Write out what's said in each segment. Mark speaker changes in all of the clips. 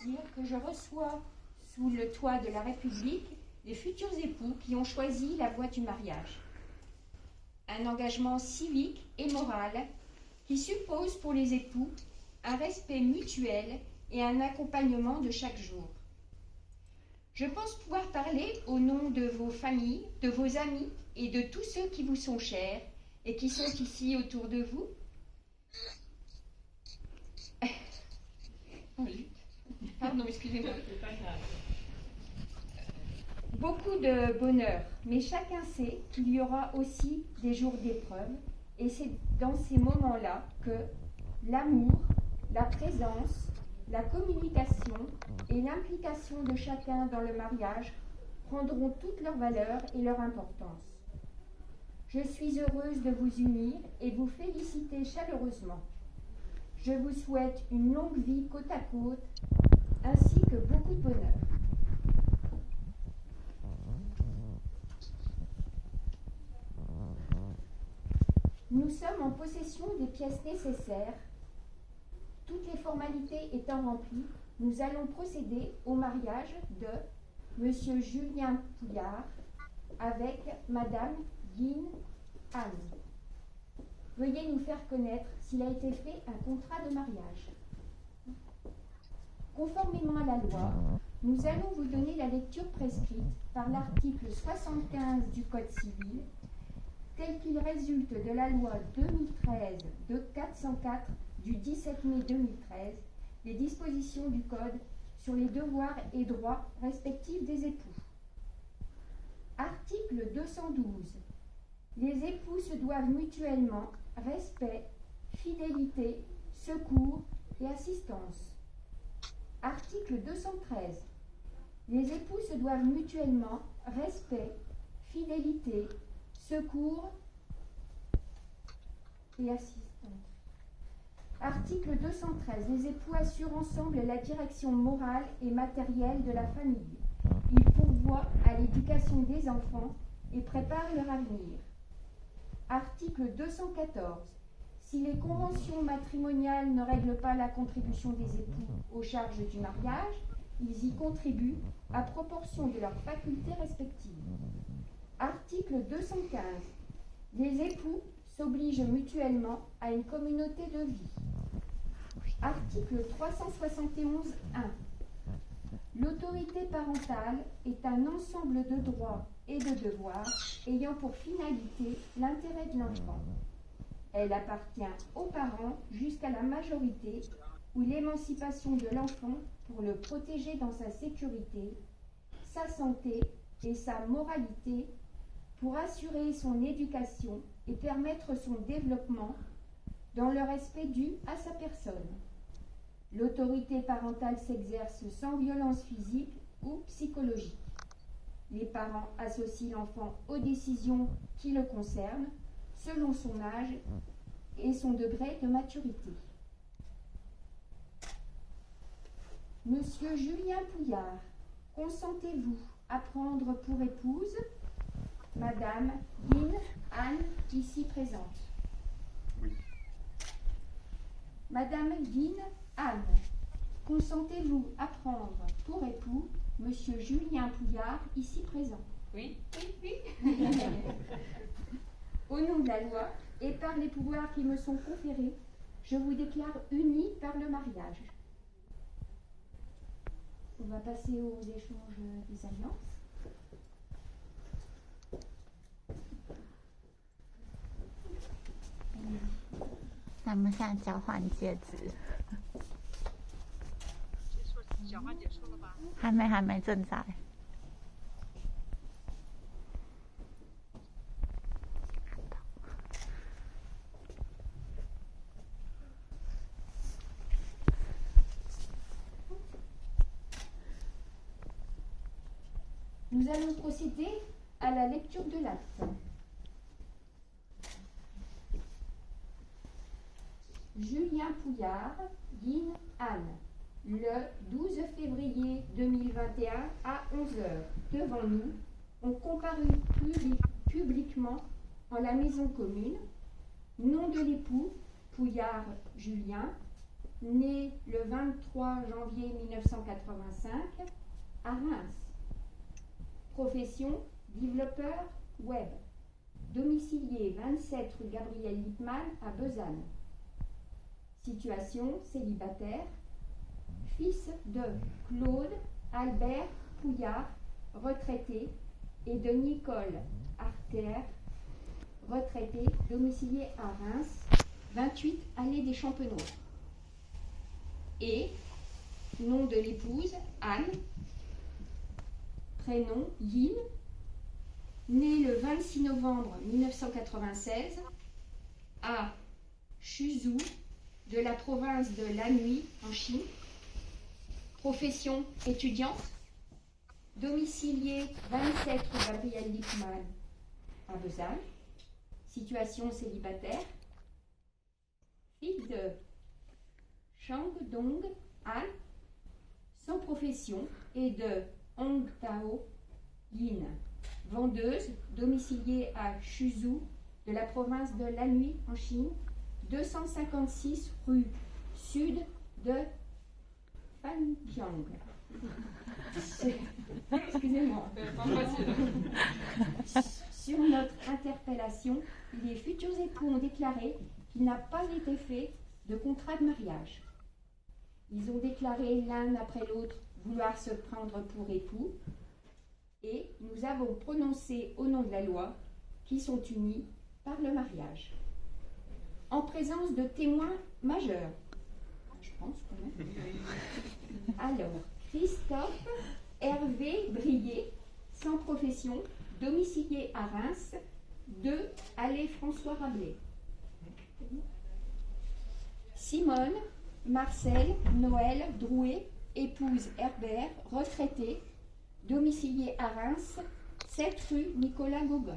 Speaker 1: dire que je reçois sous le toit de la République les futurs époux qui ont choisi la voie du mariage. Un engagement civique et moral qui suppose pour les époux un respect mutuel et un accompagnement de chaque jour. Je pense pouvoir parler au nom de vos familles, de vos amis et de tous ceux qui vous sont chers et qui sont ici autour de vous. Pardon, excusez-moi. Beaucoup de bonheur, mais chacun sait qu'il y aura aussi des jours d'épreuve, et c'est dans ces moments-là que l'amour, la présence, la communication et l'implication de chacun dans le mariage prendront toute leur valeur et leur importance. Je suis heureuse de vous unir et vous féliciter chaleureusement. Je vous souhaite une longue vie côte à côte, ainsi que beaucoup de bonheur. Nous sommes en possession des pièces nécessaires. Toutes les formalités étant remplies, nous allons procéder au mariage de Monsieur Julien Pouillard avec Madame Guine Anne. Veuillez nous faire connaître s'il a été fait un contrat de mariage. Conformément à la loi, nous allons vous donner la lecture prescrite par l'article 75 du Code civil, tel qu'il résulte de la loi 2013 de 404 du 17 mai 2013, les dispositions du Code sur les devoirs et droits respectifs des époux. Article 212. Les époux se doivent mutuellement respect, fidélité, secours et assistance. Article 213. Les époux se doivent mutuellement respect, fidélité, secours et assistance. Article 213. Les époux assurent ensemble la direction morale et matérielle de la famille. Ils pourvoient à l'éducation des enfants et préparent leur avenir. Article 214. Si les conventions matrimoniales ne règlent pas la contribution des époux aux charges du mariage, ils y contribuent à proportion de leurs facultés respectives. Article 215. Les époux s'obligent mutuellement à une communauté de vie. Article 371.1. L'autorité parentale est un ensemble de droits et de devoirs ayant pour finalité l'intérêt de l'enfant. Elle appartient aux parents jusqu'à la majorité ou l'émancipation de l'enfant pour le protéger dans sa sécurité, sa santé et sa moralité, pour assurer son éducation et permettre son développement dans le respect dû à sa personne. L'autorité parentale s'exerce sans violence physique ou psychologique. Les parents associent l'enfant aux décisions qui le concernent, selon son âge et son degré de maturité. Monsieur Julien Pouillard, consentez-vous à prendre pour épouse Madame Guine Anne, ici présente?
Speaker 2: Oui.
Speaker 1: Madame Guine Anne, consentez-vous à prendre pour époux Monsieur Julien Pouillard, ici présent?
Speaker 3: Oui.
Speaker 1: Oui, oui. Au nom de la loi et par les pouvoirs qui me sont conférés, je vous déclare unis par le mariage. On va passer aux échanges des alliances.
Speaker 4: 那我们现在交换戒指。
Speaker 3: 交换结束了吧？
Speaker 4: 还没，正在。
Speaker 1: Nous allons procéder à la lecture de l'acte. Julien Pouillard, Guine Anne, le 12 février 2021 à 11h, devant nous, ont comparu publiquement en la maison commune, nom de l'époux Pouillard Julien, né le 23 janvier 1985 à Reims. Profession, développeur web. Domicilié 27 rue Gabriel Lippmann à Besançon. Situation, célibataire. Fils de Claude Albert Pouillard, retraité, et de Nicole Artère, retraité, domicilié à Reims, 28 allée des Champenois. Et nom de l'épouse, Anne, prénom, Yin, né le 26 novembre 1996 à Shuzhou, de la province de Lanhui, en Chine. Profession, étudiante. Domicilié 27 rue Gabriel Lippmann à Besançon. Situation, célibataire. Fille de Shang Dong Han, sans profession, et de Hong Tao Yin, vendeuse, domiciliée à Shuzhou, de la province de Lanhui, en Chine, 256 rue sud de Fanjiang. Excusez-moi. Sur notre interpellation, les futurs époux ont déclaré qu'il n'a pas été fait de contrat de mariage. Ils ont déclaré l'un après l'autre vouloir se prendre pour époux, et nous avons prononcé au nom de la loi qu'ils sont unis par le mariage. En présence de témoins majeurs, je pense quand même. Alors, Christophe Hervé Brier, sans profession, domicilié à Reims, 2 allée François Rabelais. Simone Marcel Noël Drouet, épouse Herbert, retraité, domicilié à Reims, 7 rue Nicolas Gogol.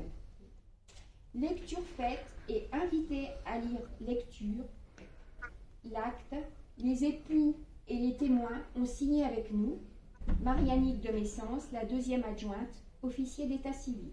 Speaker 1: Lecture faite et invité à lire lecture. L'acte, les époux et les témoins ont signé avec nous. Marianique de Messence, la 2e adjointe, officier d'état civil.